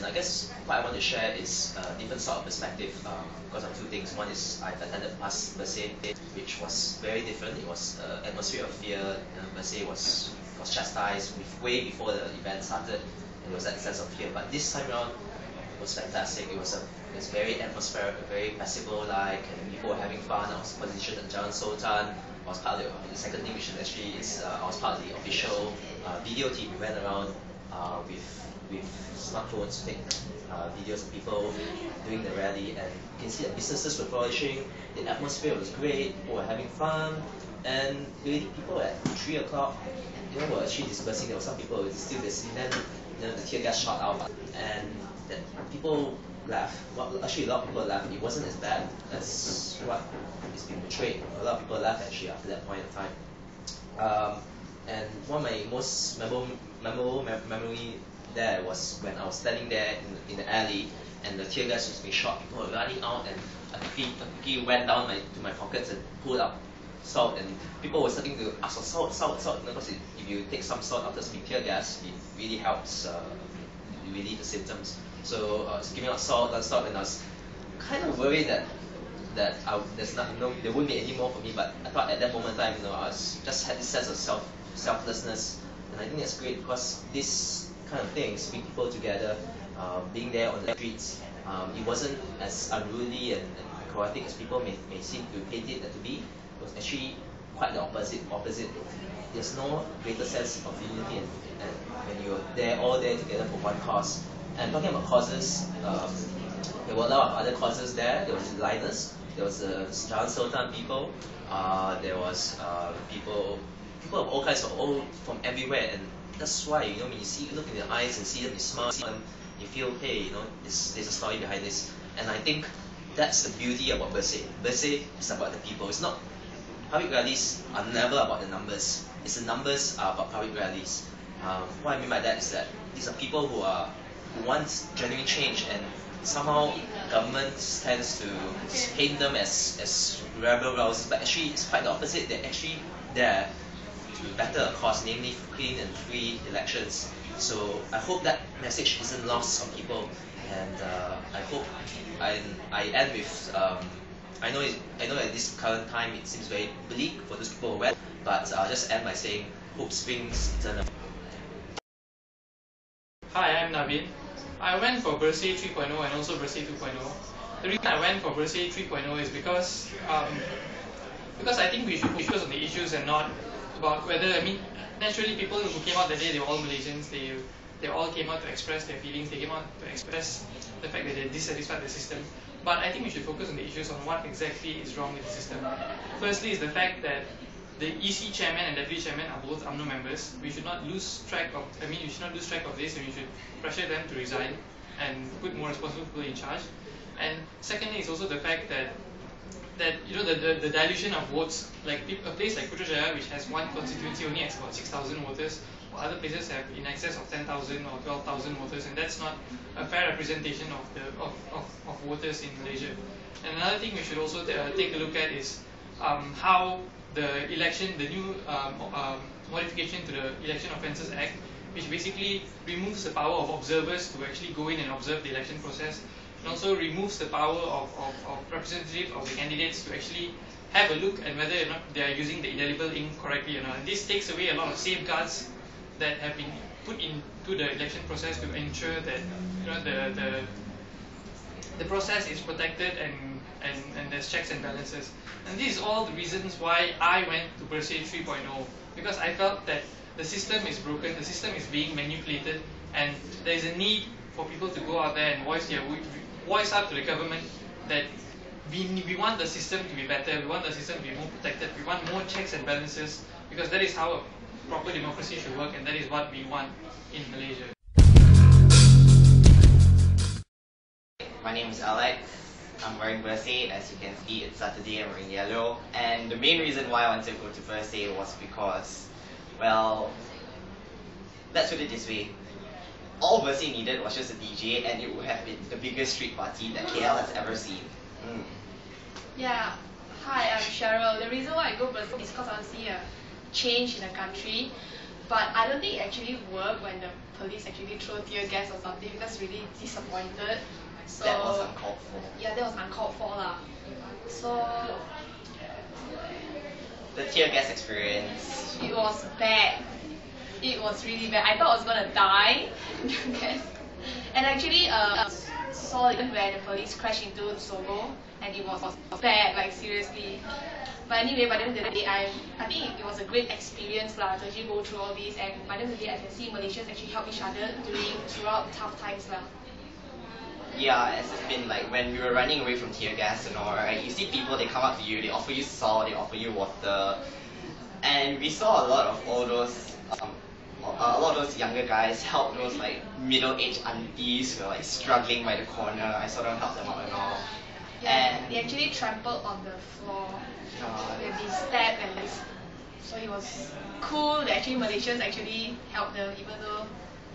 I guess what I want to share is a different sort of perspective because of two things. One is I've attended past Bersih, which was very different. It was an atmosphere of fear. Bersih was chastised way before the event started, and there was that sense of fear. But this time around, it was fantastic. It was very atmospheric, very festival-like, and people were having fun. I was positioned at Jalan Sultan. I was part of the second thing, which actually is I was part of the official video team. We went around with smartphones to take videos of people doing the rally, and you can see that businesses were flourishing. The atmosphere was great. People were having fun, and really people at 3 o'clock, were actually dispersing. There were some people who were still listening. Then the tear gas shot out, and then people laughed. Well, actually, a lot of people laughed. It wasn't as bad as what is being portrayed. A lot of people laughed actually after that point in time. And one of my most memorable memory there was when I was standing there in the alley, and the tear gas was being shot. People were running out, and I quickly went down to my pockets and pulled out salt, and people were starting to ask for salt. Because if you take some salt after being tear gas, it really helps relieve the symptoms. So I was giving out salt non-stop, and I was kind of worried that there wouldn't be any more for me. But I thought at that moment in time, I just had this sense of selflessness, and I think that's great because this kind of things bring people together. Being there on the streets, it wasn't as unruly and chaotic as people may seem to paint it to be. It was actually quite the opposite. There's no greater sense of unity, and when you're all there together for one cause. And talking about causes, there were a lot of other causes there. There was the liners, there was the Jalan Sultan people, there was people of all kinds from everywhere, and that's why when you look in their eyes and see them, you smile, see them, you feel, hey, there's a story behind this. And I think that's the beauty about Bersih. Bersih is about the people. It's not public rallies are never about the numbers. It's the numbers are about public rallies. What I mean by that is that these are people who want genuine change, and somehow government tends to paint them as rebel rousers, but actually it's quite the opposite. They're actually there to better a cause, namely clean and free elections. So I hope that message isn't lost on people, and I hope I end with I know at this current time it seems very bleak for those people who went, but I'll just end by saying hope springs eternal. Hi, I'm Naveen. I went for Bersih 3.0 and also Bersih 2.0. The reason I went for Bersih 3.0 is because I think we should focus on the issues and not about whether, naturally people who came out that day, they were all Malaysians. They all came out to express their feelings. They came out to express the fact that they're dissatisfied with the system. But I think we should focus on the issues on what exactly is wrong with the system. Firstly is the fact that the EC chairman and deputy chairman are both UMNO members. We should not lose track of. We should not lose track of this, and we should pressure them to resign and put more responsible people in charge. And secondly, is also the fact that the dilution of votes. Like a place like Putrajaya, which has one constituency, only has about 6,000 voters, while other places have in excess of 10,000 or 12,000 voters, and that's not a fair representation of voters in Malaysia. And another thing we should also take a look at is how the new modification to the Election Offences Act, which basically removes the power of observers to actually go in and observe the election process, and also removes the power of representatives of the candidates to actually have a look at whether or not they are using the indelible ink correctly or not. And this takes away a lot of safeguards that have been put into the election process to ensure that the process is protected and there's checks and balances. And these are all the reasons why I went to Bersih 3.0, because I felt that the system is broken, the system is being manipulated, and there is a need for people to go out there and voice out to the government that we want the system to be better, we want the system to be more protected, we want more checks and balances, because that is how a proper democracy should work, and that is what we want in Malaysia. My name is Alex. I'm wearing Bersih. As you can see, it's Saturday, I'm wearing yellow. And the main reason why I wanted to go to Bersih was because, well, let's put it this way. All Bersih needed was just a DJ, and it would have been the biggest street party that KL has ever seen. Yeah. Hi, I'm Cheryl. The reason why I go Bersih is because I want to see a change in the country. But I don't think it actually worked when the police actually threw tear gas or something, because really disappointed. So That was uncalled for. yeah, that was uncalled for lah. So The tear gas experience. it was bad. It was really bad. I thought I was gonna die. Yes. And actually, saw even where the police crashed into Sogo, and it was bad, like seriously. But anyway, by the end of the day, I think it was a great experience lah to actually go through all this. And by the end of the day, I can see Malaysians actually help each other throughout tough times lah. Yeah, it's been like when we were running away from tear gas and all, right? You see people, they come up to you, they offer you salt, they offer you water, and we saw a lot of all those, a lot of those younger guys help those like middle-aged aunties who are like struggling by the corner. I sort of helped them out and all. Yeah, And they actually trampled on the floor. They've been stabbed and this. So it was cool that actually Malaysians actually helped them, even though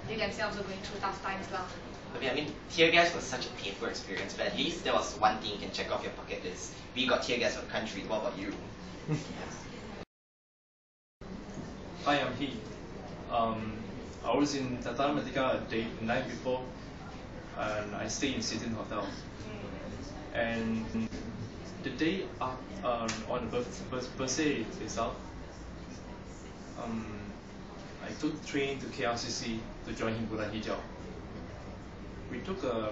they themselves were going through tough times lah. I mean, tear gas was such a painful experience, but at least there was one thing you can check off your bucket list. We got tear gas for the country. What about you? Hi, I'm He. I was in Tata Merdeka the night before, and I stayed in City Hotel. And the day up, on the Bersih itself, I took the train to KLCC to join Himpunan Hijau. We took a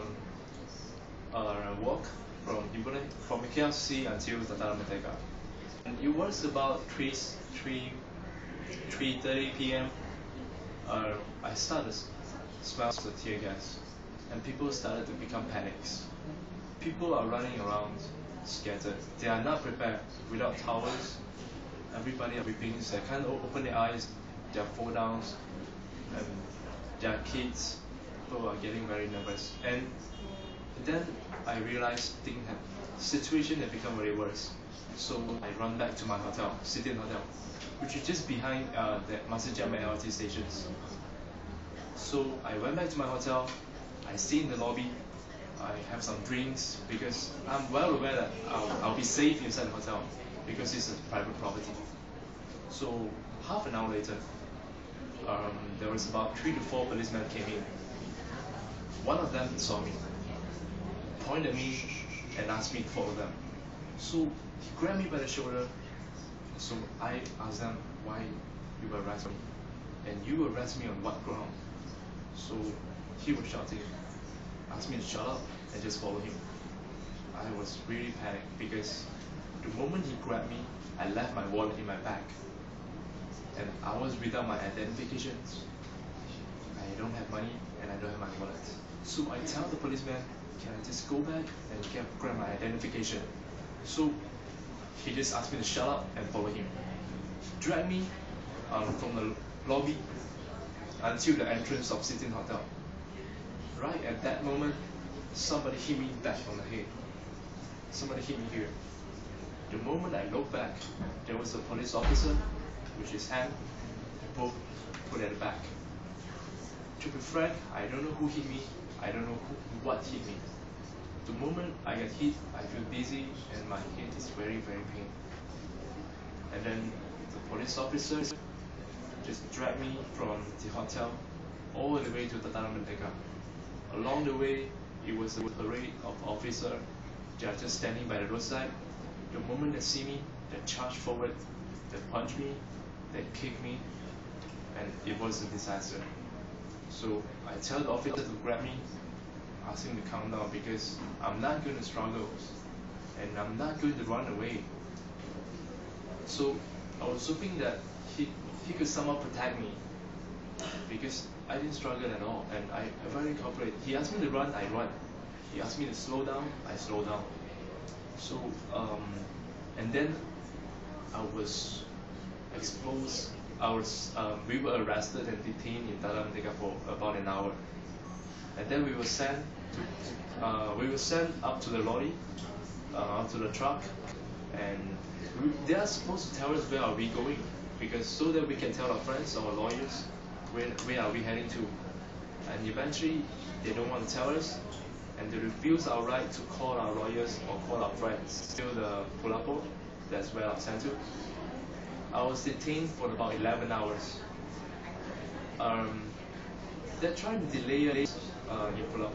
walk from KLCC until Tata Merdeka. And it was about 3:30 p.m. I started to smell the tear gas, and people started to become panics. People are running around scattered. They are not prepared, without towels. Everybody are weeping. They can't open their eyes. They are fall down, and their kids. People are getting very nervous. And then I realized situation had become very worse. So I run back to my hotel, City Hotel, which is just behind the Masjid Jamal LRT stations. So I went back to my hotel. I stay in the lobby. I have some drinks because I'm well aware that I'll be safe inside the hotel because it's a private property. So half an hour later, there was about 3 to 4 policemen came in. One of them saw me, pointed at me, and asked me to follow them. So he grabbed me by the shoulder. So I asked them why you arrest me, and you arrest me on what ground? So he was shouting, asked me to shut up and just follow him. I was really panicked because the moment he grabbed me, I left my wallet in my bag, and I was without my identifications. I don't have money and I don't have my wallet. So I tell the policeman, can I just go back and grab my identification? So he just asked me to shut up and follow him. Drag me from the lobby until the entrance of City Hotel. Right at that moment, somebody hit me back on the head. Somebody hit me here. The moment I looked back, there was a police officer with his hand both put at the back. To be frank, I don't know who hit me. I don't know what hit me. The moment I get hit, I feel dizzy and my head is very, very pain. And then the police officers just dragged me from the hotel all the way to Tata Merdeka. Along the way, it was a parade of officers. They are just standing by the roadside. The moment they see me, they charge forward, they punch me, they kick me, and it was a disaster. So I tell the officer to grab me, ask him to calm down because I'm not going to struggle and I'm not going to run away. So I was hoping that he could somehow protect me because I didn't struggle at all and I very cooperated. He asked me to run, I run. He asked me to slow down, I slow down. So and then I was exposed. We were arrested and detained in Tata Merdeka for about an hour, and then we were sent up to the lorry, up to the truck, and they are supposed to tell us where are we going, because so that we can tell our friends, our lawyers, where are we heading to, and eventually they don't want to tell us, and they refuse our right to call our lawyers or call our friends. Still the Pulapo, that's where I was sent to. I was detained for about 11 hours. they're trying to delay us in Pulau.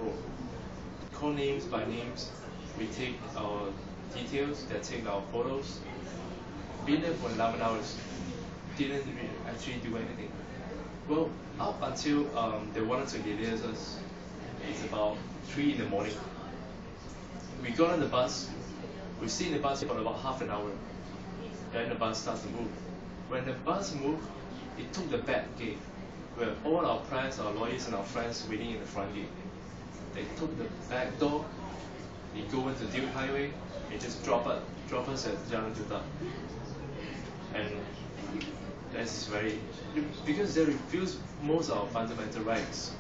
Call names by names, we take our details, they take our photos. Been there for 11 hours, didn't actually do anything. Well, up until they wanted to release us, it's about 3 in the morning. We got on the bus, we stayed in the bus for about half an hour. Then the bus starts to move. When the bus moved, it took the back gate, where all our friends, our lawyers and our friends waiting in the front gate. They took the back door, they go into Duke Highway, they just drop us at Jalan Juta. And that's very, because they refuse most of our fundamental rights.